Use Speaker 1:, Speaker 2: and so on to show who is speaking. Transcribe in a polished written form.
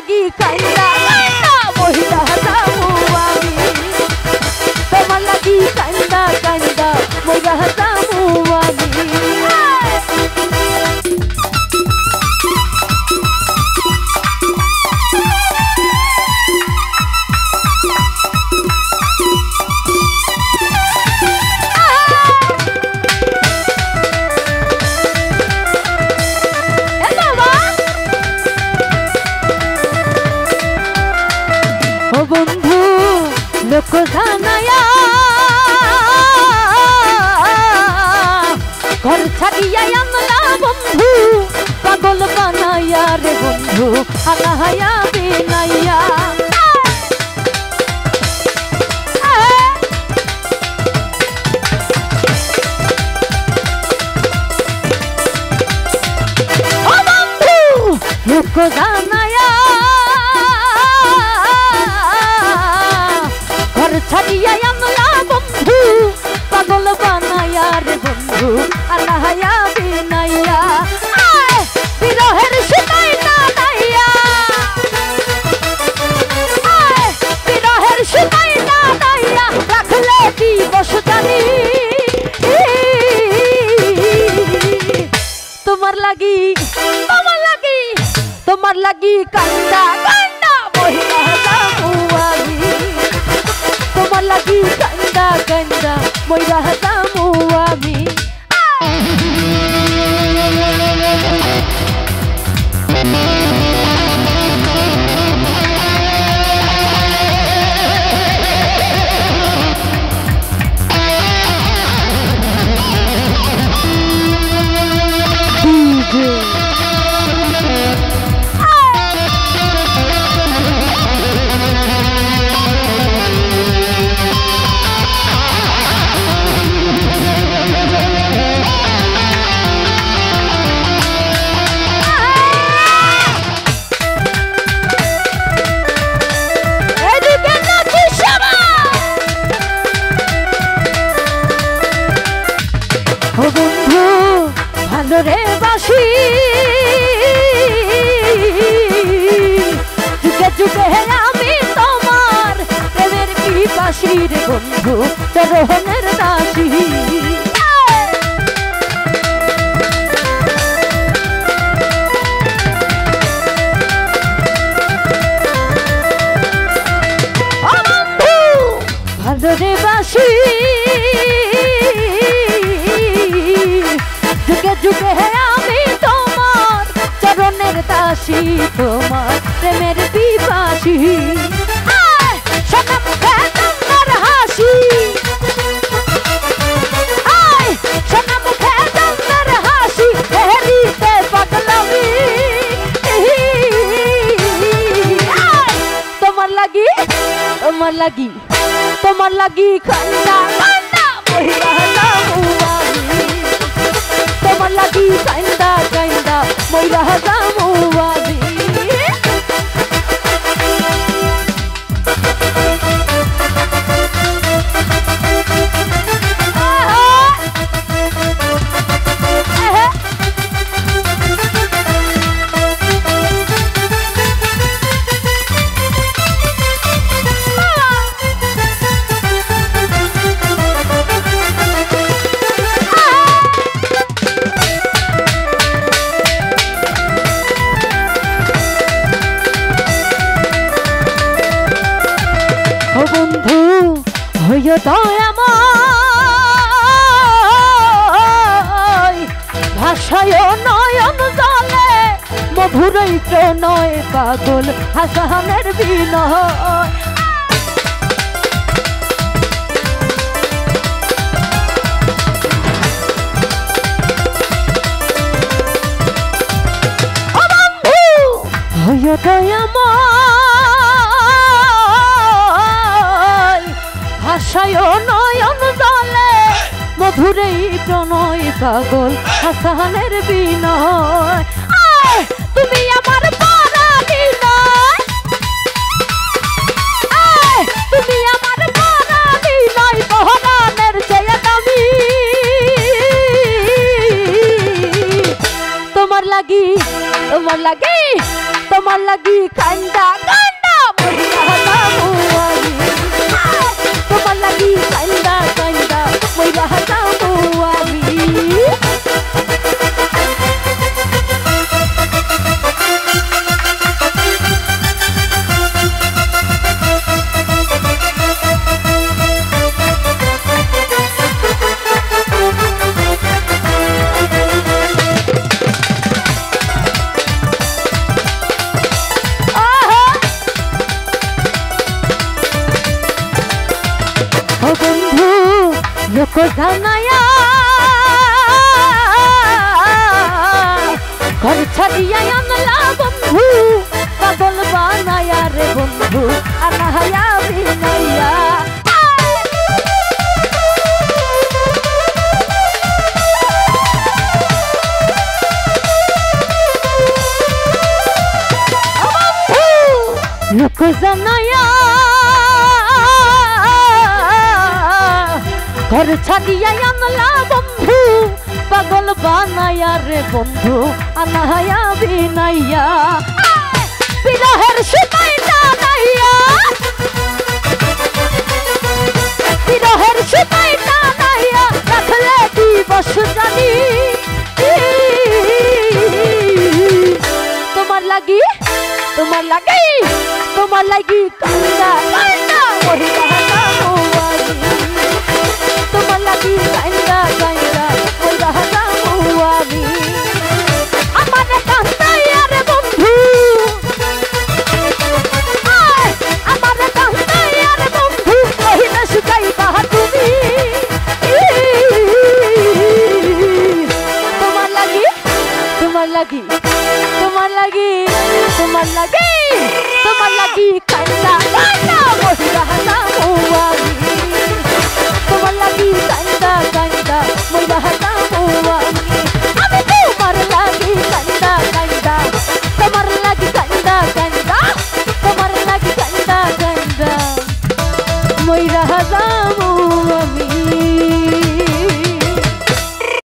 Speaker 1: লাগি কান্দা কান্দা মহিলা যাবো আমি তোমার লাগি কান্দা কান্দা মহিলা যাবো আমি বন্ধু লোক জানায়া ঘর ছাড়িয়া আনলা বন্ধু পাগল বানায়া রে বন্ধু আনাহায়া বিনাইয়া ও বন্ধু লোক জানায়া ছাড়িয়া আমলা বন্ধু পাগল বানায়া রে বন্ধু আনাহায়া বিনাইয়া বিরহের সীমাই না নাইয়া বিরহের সীমাই না নাইয়া রাখলে দিবস জানি তোমার লাগি তোমার লাগি কান্দা কান্দা মহিলা যাবো আমি তোমার লাগি কান্দা কান্দা মইরা যাবো আমি রে বাসি যুগে যুগে আমি তোমার প্রেমের পিপাসী রে বন্ধু চরণের দাসী ও বন্ধু ভালো রে বাসি যুগে যুগে আমি তোমার চরণের দাসী তোমার প্রেমের পিপাসী সোনা মুখে তোমার হাসি সোনা মুখে তোমার হাসি হেরিতে পাগলামি তোমার লাগি তোমার লাগি তোমার লাগি কান্দা কান্দা মহিলা যাবো আমি তোমার লাগি কান্দা কান্দা মইরা যাবো আমি হইয় দয়াময় ভাষায় নয়ন জলে মধুরই প্রণয় পাগল হাসানের বিনয় হইয় দয়াময় ভাষায় নয়ন জলে মধুরই প্রণয় পাগল হাসানের বিনয় তুমি আমার পরাণী নয় তুমি আমার পরাণী নয় পরাণের চেয়ে দামি তোমার লাগি তোমার লাগি কান্দা কান্দা মরিয়া যাবো আমি তোমার লাগি কান্দা কান্দা মরিয়া যাবো আমি को जानाया घर छड़िया अनला बंधु पागल बनाया रे बंधु अनहया बिनैया लोक जानाया घर छाड़िया अनला बंधु पागल बनाया रे बंधु अनहया बिनैया बिरहेर समय टानाइया बिरहेर समय टानाइया रखले दिवस जानी तुम्हार लगी कांदा कांदा मोहिया जाबो তোমার লাগি কান্দা কান্দা মোরা যাবো আমি আমারে কান্দাইয়া রে বন্ধু আমারে কান্দাইয়া রে বন্ধু কহিনা শুকাইবা তুমি তোমার লাগি কান্দা কান্দা মোরা যাবো আমি তোমার লাগি কান্দা কান্দা মোরা যাবো আমি